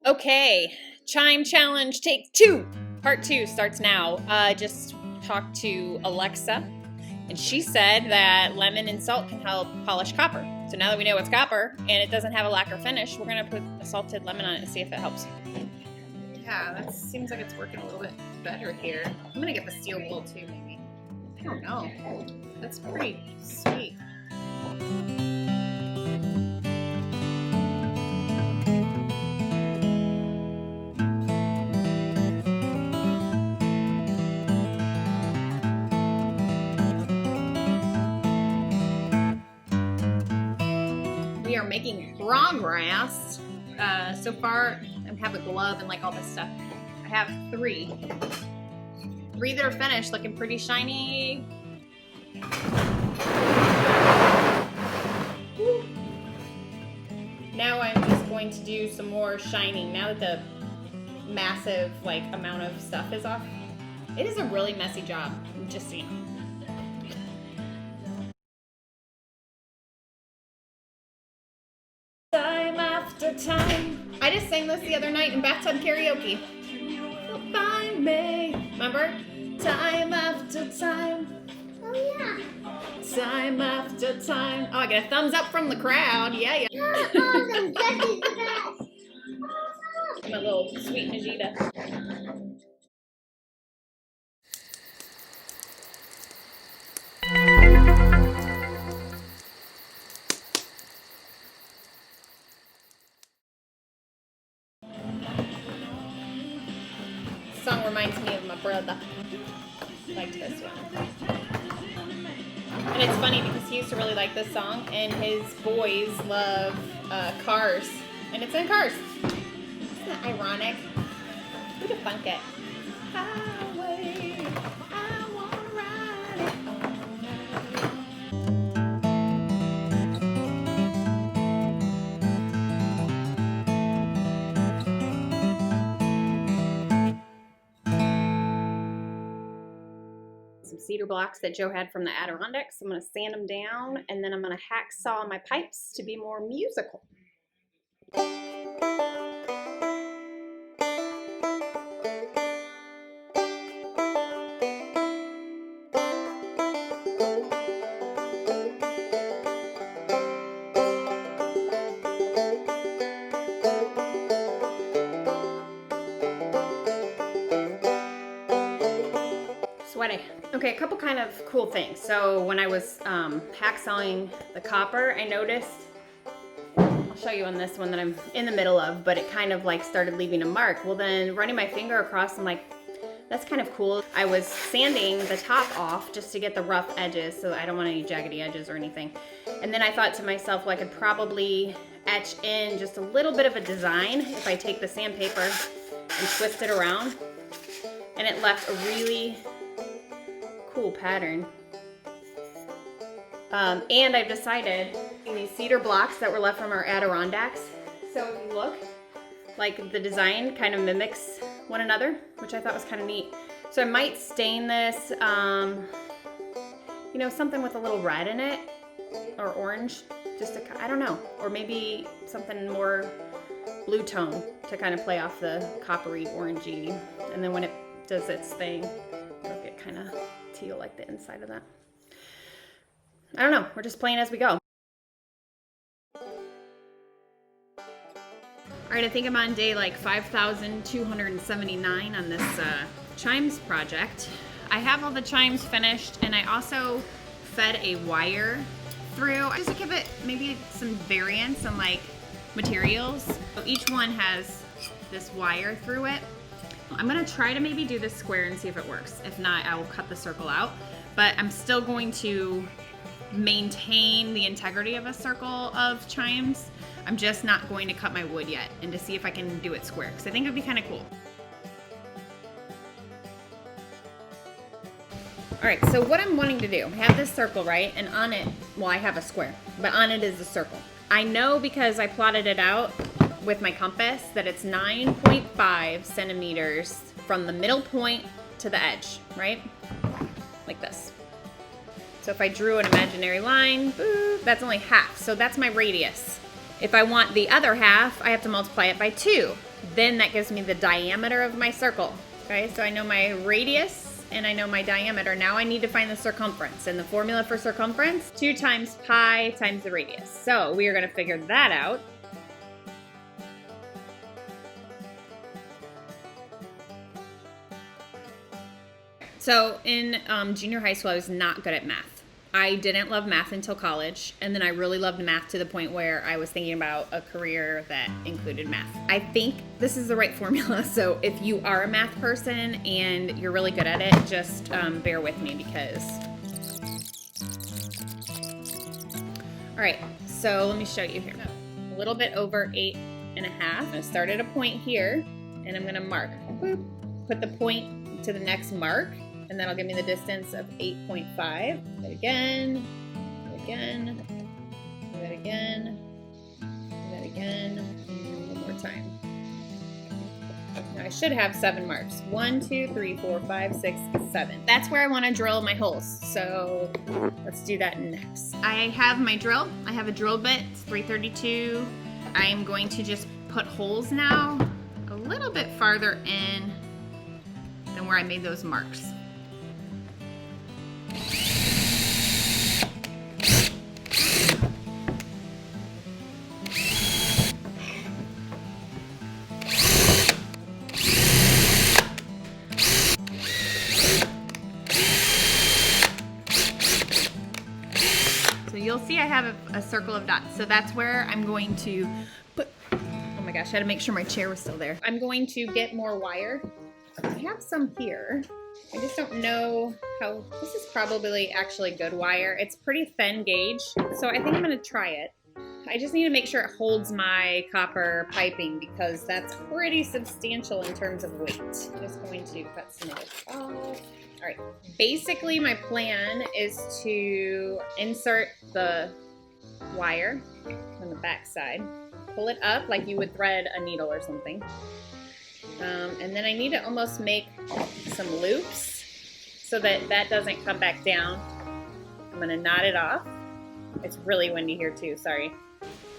Okay, Chime Challenge Take 2. Part 2 starts now. Just talked to Alexa, and she said that lemon and salt can help polish copper. So now that we know it's copper, and it doesn't have a lacquer finish, we're gonna put a salted lemon on it and see if it helps. Yeah, that seems like it's working a little bit better here. I'm gonna get the steel wool too, maybe. I don't know. That's pretty sweet. We are making progress. So far, I have a glove and like all this stuff. I have three that are finished, looking pretty shiny. Woo. Now I'm just going to do some more shining. Now that the massive amount of stuff is off, it is a really messy job. Just so you know. Time after time. I just sang this the other night in bathtub karaoke. You'll find me. Remember? Time after time. Oh yeah. Time after time. Oh, I got a thumbs up from the crowd. Yeah. Awesome. Jesse's the best. I'm a little sweet Najita. This song reminds me of my brother. Liked this one. And it's funny because he used to really like this song, and his boys love Cars. And it's in Cars. Isn't that ironic? Who'd have thunk it? Highway, I wanna ride it all some cedar blocks that Joe had from the Adirondacks. I'm going to sand them down, and then I'm going to hacksaw my pipes to be more musical. Sweaty. Okay, a couple kind of cool things. So when I was hacksawing the copper, I noticed, I'll show you on this one that I'm in the middle of, but it kind of started leaving a mark. Well, then running my finger across, I'm like, that's kind of cool. I was sanding the top off just to get the rough edges, so I don't want any jaggedy edges or anything. And then I thought to myself, well, I could probably etch in just a little bit of a design if I take the sandpaper and twist it around. And it left a really cool pattern. And I've decided these cedar blocks that were left from our Adirondacks. So if you look, the design kind of mimics one another, which I thought was kind of neat. So I might stain this, something with a little red in it, or orange, just to, I don't know, or maybe something more blue tone to kind of play off the coppery orangey. And then when it does its thing, it'll get kind of teal like the inside of that. I don't know, we're just playing as we go. All right, I think I'm on day 5,279 on this Chimes project. I have all the chimes finished, and I also fed a wire through just to give it maybe some variance on materials. So each one has this wire through it. I'm gonna try to maybe do this square and see if it works. If not, I will cut the circle out. But I'm still going to maintain the integrity of a circle of chimes. I'm just not going to cut my wood yet, and to see if I can do it square, because I think it would be kind of cool. All right, so what I'm wanting to do, I have this circle, right? And on it, well, I have a square, but on it is a circle. I know because I plotted it out with my compass that it's 9.5 centimeters from the middle point to the edge, right? Like this. So if I drew an imaginary line, that's only half. So that's my radius. If I want the other half, I have to multiply it by 2. Then that gives me the diameter of my circle. Okay, so I know my radius and I know my diameter. Now I need to find the circumference. And the formula for circumference, 2 times pi times the radius. So we are going to figure that out. So in junior high school, I was not good at math. I didn't love math until college, and then I really loved math to the point where I was thinking about a career that included math. I think this is the right formula, so if you are a math person and you're really good at it, just bear with me because... All right, so let me show you here. A little bit over 8.5. I'm gonna start at a point here, and I'm gonna mark. Boop. Put the point to the next mark, and that'll give me the distance of 8.5. Do that again, do that again, do that again, do that again, and one more time. Now I should have 7 marks. 1, 2, 3, 4, 5, 6, 7. That's where I want to drill my holes. So let's do that next. I have my drill. I have a drill bit. It's 332. I am going to just put holes now a little bit farther in than where I made those marks. So you'll see I have a circle of dots. So that's where I'm going to put, oh my gosh, I had to make sure my chair was still there. I'm going to get more wire. I have some here. I just don't know how, this is probably actually good wire. It's pretty thin gauge, so I think I'm gonna try it. I just need to make sure it holds my copper piping because that's pretty substantial in terms of weight. I'm just going to cut some of this off. All right, basically my plan is to insert the wire on the back side, pull it up like you would thread a needle or something. And then I need to almost make some loops so that that doesn't come back down. I'm gonna knot it off. It's really windy here too, sorry.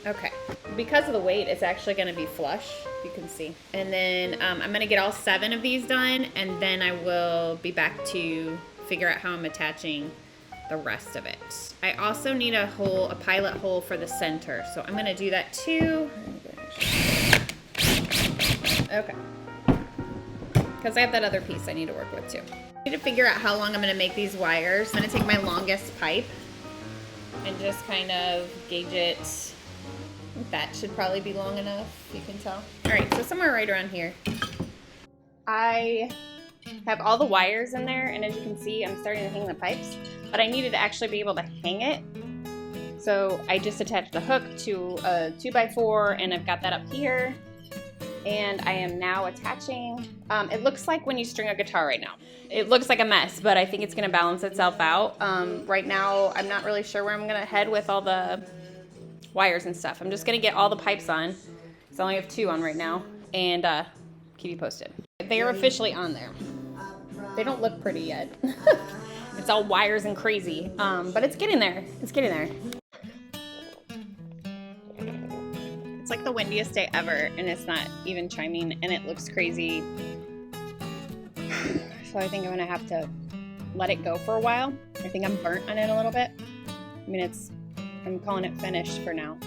Okay, because of the weight, it's actually gonna be flush, you can see. And then I'm gonna get all 7 of these done, and then I will be back to figure out how I'm attaching the rest of it. I also need a hole, a pilot hole for the center, so I'm gonna do that too. Okay. Because I have that other piece I need to work with too. I need to figure out how long I'm going to make these wires. I'm going to take my longest pipe and just kind of gauge it. I think that should probably be long enough, you can tell. All right, so somewhere right around here. I have all the wires in there, and as you can see, I'm starting to hang the pipes, but I needed to actually be able to hang it. So I just attached the hook to a 2x4, and I've got that up here. And I am now attaching, it looks like when you string a guitar right now. It looks like a mess, but I think it's gonna balance itself out. Right now, I'm not really sure where I'm gonna head with all the wires and stuff. I'm just gonna get all the pipes on, because I only have 2 on right now, and keep you posted. They are officially on there. They don't look pretty yet. It's all wires and crazy, but it's getting there. It's getting there. It's like the windiest day ever, and it's not even chiming, and it looks crazy. So I think I'm gonna have to let it go for a while. I think I'm burnt on it a little bit. I mean, I'm calling it finished for now.